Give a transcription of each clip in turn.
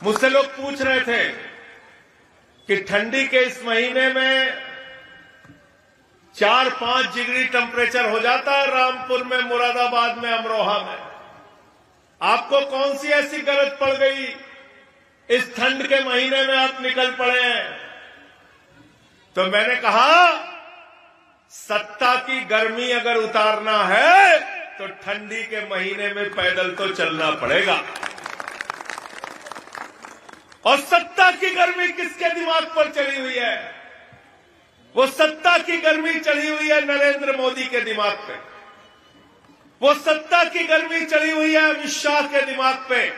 मुझसे लोग पूछ रहे थे कि ठंडी के इस महीने में 4-5 डिग्री टेम्परेचर हो जाता है रामपुर में, मुरादाबाद में, अमरोहा में। आपको कौन सी ऐसी गरज पड़ गई इस ठंड के महीने में आप निकल पड़े हैं? तो मैंने कहा सत्ता की गर्मी अगर उतारना है तो ठंडी के महीने में पैदल तो चलना पड़ेगा। और सत्ता की गर्मी किसके दिमाग पर चढ़ी हुई है? वो सत्ता की गर्मी चढ़ी हुई है नरेंद्र मोदी के दिमाग पे। वो सत्ता की गर्मी चढ़ी हुई है अमित शाह के दिमाग पे।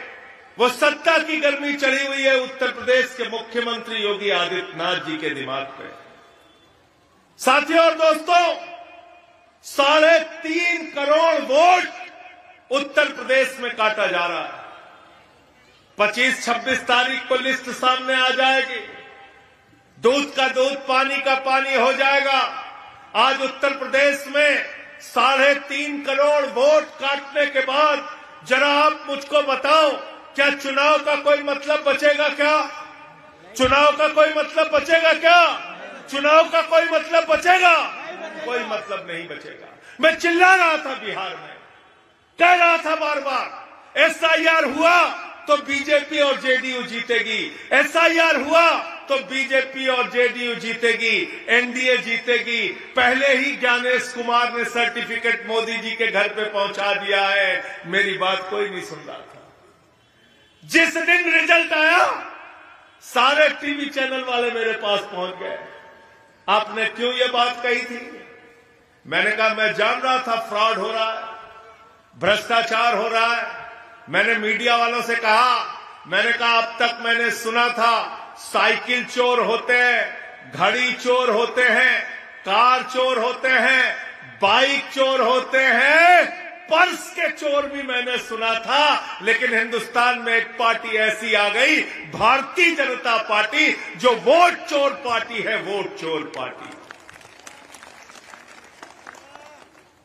वो सत्ता की गर्मी चढ़ी हुई है उत्तर प्रदेश के मुख्यमंत्री योगी आदित्यनाथ जी के दिमाग पे। साथियों और दोस्तों, 3.5 करोड़ वोट उत्तर प्रदेश में काटा जा रहा है। 25-26 तारीख को लिस्ट सामने आ जाएगी। दूध का दूध, पानी का पानी हो जाएगा। आज उत्तर प्रदेश में 3.5 करोड़ वोट काटने के बाद जरा आप मुझको बताओ, क्या चुनाव का कोई मतलब बचेगा क्या? चुनाव का कोई मतलब बचेगा क्या? चुनाव का कोई मतलब बचेगा? कोई मतलब नहीं बचेगा। मैं चिल्ला रहा था बिहार में, कह रहा था बार बार SIR हुआ तो बीजेपी और जेडीयू जीतेगी, SIR हुआ तो बीजेपी और जेडीयू जीतेगी, एनडीए जीतेगी। पहले ही ज्ञानेश कुमार ने सर्टिफिकेट मोदी जी के घर पे पहुंचा दिया है। मेरी बात कोई नहीं सुन रहा था। जिस दिन रिजल्ट आया सारे टीवी चैनल वाले मेरे पास पहुंच गए। आपने क्यों ये बात कही थी? मैंने कहा मैं जान रहा था फ्रॉड हो रहा है, भ्रष्टाचार हो रहा है। मैंने मीडिया वालों से कहा, मैंने कहा अब तक मैंने सुना था साइकिल चोर होते हैं, घड़ी चोर होते हैं, कार चोर होते हैं, बाइक चोर होते हैं, पर्स के चोर भी मैंने सुना था। लेकिन हिंदुस्तान में एक पार्टी ऐसी आ गई, भारतीय जनता पार्टी, जो वोट चोर पार्टी है, वोट चोर पार्टी।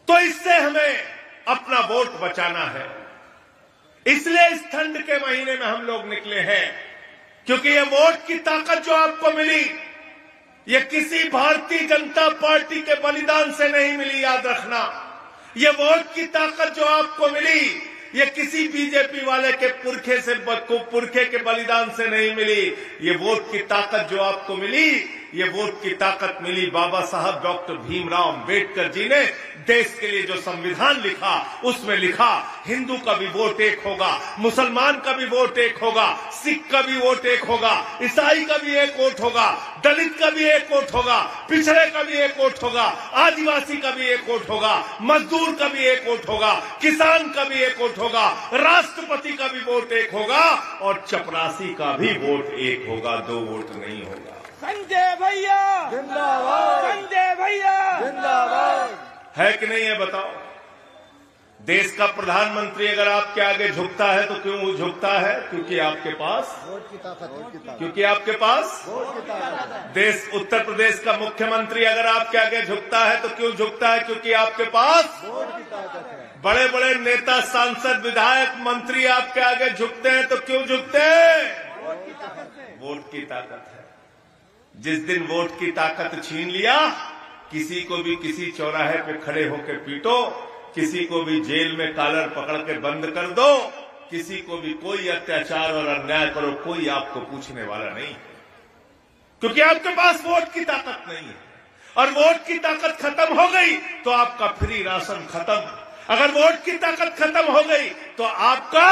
तो इससे हमें अपना वोट बचाना है। इसलिए इस ठंड के महीने में हम लोग निकले हैं, क्योंकि ये वोट की ताकत जो आपको मिली, ये किसी भारतीय जनता पार्टी के बलिदान से नहीं मिली, याद रखना। ये वोट की ताकत जो आपको मिली, ये किसी बीजेपी वाले के पुरखे के बलिदान से नहीं मिली। ये वोट की ताकत जो आपको मिली, ये वोट की ताकत मिली बाबा साहब डॉक्टर भीमराव अंबेडकर जी ने देश के लिए जो संविधान लिखा, उसमें लिखा हिंदू का भी वोट एक होगा, मुसलमान का भी वोट एक होगा, सिख का भी वोट एक होगा, ईसाई का भी एक वोट होगा, दलित का भी एक वोट होगा, पिछड़े का भी एक वोट होगा, आदिवासी का भी एक वोट होगा, मजदूर का भी एक वोट होगा, किसान का भी एक वोट होगा, राष्ट्रपति का भी वोट एक होगा और चपरासी का भी वोट एक होगा। 2 वोट नहीं होगा। संजय भैया जिंदाबाद, संजय भैया जिंदाबाद। है कि नहीं है बताओ? देश का प्रधानमंत्री अगर आपके आगे झुकता है तो क्यों झुकता है? क्योंकि आपके पास वोट की ताकत है। क्योंकि आपके पास वोट की ताकत है। देश उत्तर प्रदेश का मुख्यमंत्री अगर आपके आगे झुकता है तो क्यों झुकता है? क्योंकि आपके पास वोट की ताकत है। बड़े बड़े नेता, सांसद, विधायक, मंत्री आपके आगे झुकते हैं तो क्यों झुकते हैं? वोट की ताकत है। वोट की ताकत है। जिस दिन वोट की ताकत छीन लिया, किसी को भी किसी चौराहे पे खड़े होकर पीटो, किसी को भी जेल में कॉलर पकड़ के बंद कर दो, किसी को भी कोई अत्याचार और अन्याय करो, कोई आपको पूछने वाला नहीं है। क्योंकि आपके पास वोट की ताकत नहीं है। और वोट की ताकत खत्म हो गई तो आपका फ्री राशन खत्म। अगर वोट की ताकत खत्म हो गई तो आपका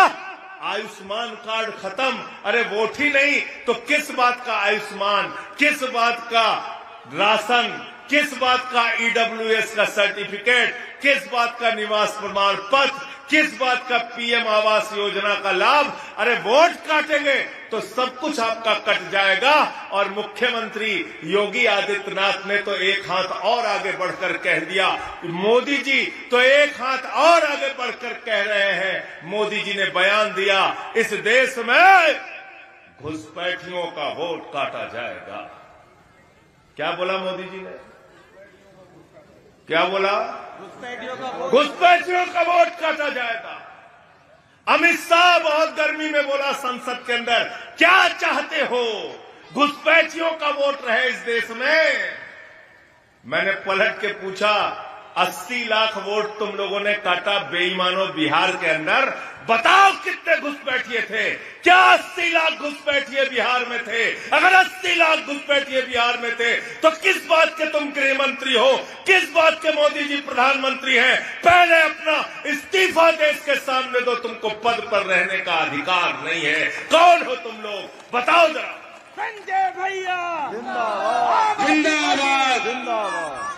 आयुष्मान कार्ड खत्म। अरे वोट ही नहीं तो किस बात का आयुष्मान, किस बात का राशन, किस बात का EWS का सर्टिफिकेट, किस बात का निवास प्रमाण पत्र, किस बात का PM आवास योजना का लाभ? अरे वोट काटेंगे तो सब कुछ आपका कट जाएगा। और मुख्यमंत्री योगी आदित्यनाथ ने तो एक हाथ और आगे बढ़कर कह दिया, मोदी जी तो एक हाथ और आगे बढ़कर कह रहे हैं, मोदी जी ने बयान दिया, इस देश में घुसपैठियों का वोट काटा जाएगा। क्या बोला मोदी जी ने? क्या बोला? घुसपैठियों का वोट काटा जाएगा। अमित शाह बहुत गर्मी में बोला संसद के अंदर, क्या चाहते हो, घुसपैठियों का वोट रहे इस देश में? मैंने पलट के पूछा, 80 लाख वोट तुम लोगों ने काटा बेईमानों बिहार के अंदर, बताओ कितने घुसपैठिए थे? क्या 80 लाख घुसपैठिए बिहार में थे? अगर 80 लाख घुसपैठिए बिहार में थे तो किस बात के तुम गृह मंत्री हो, किस बात के मोदी जी प्रधानमंत्री हैं? पहले अपना इस्तीफा देश के सामने दो, तुमको पद पर रहने का अधिकार नहीं है। कौन हो तुम लोग, बताओ जरा। संजय भैया जिंदाबाद जिंदाबाद जिंदाबाद।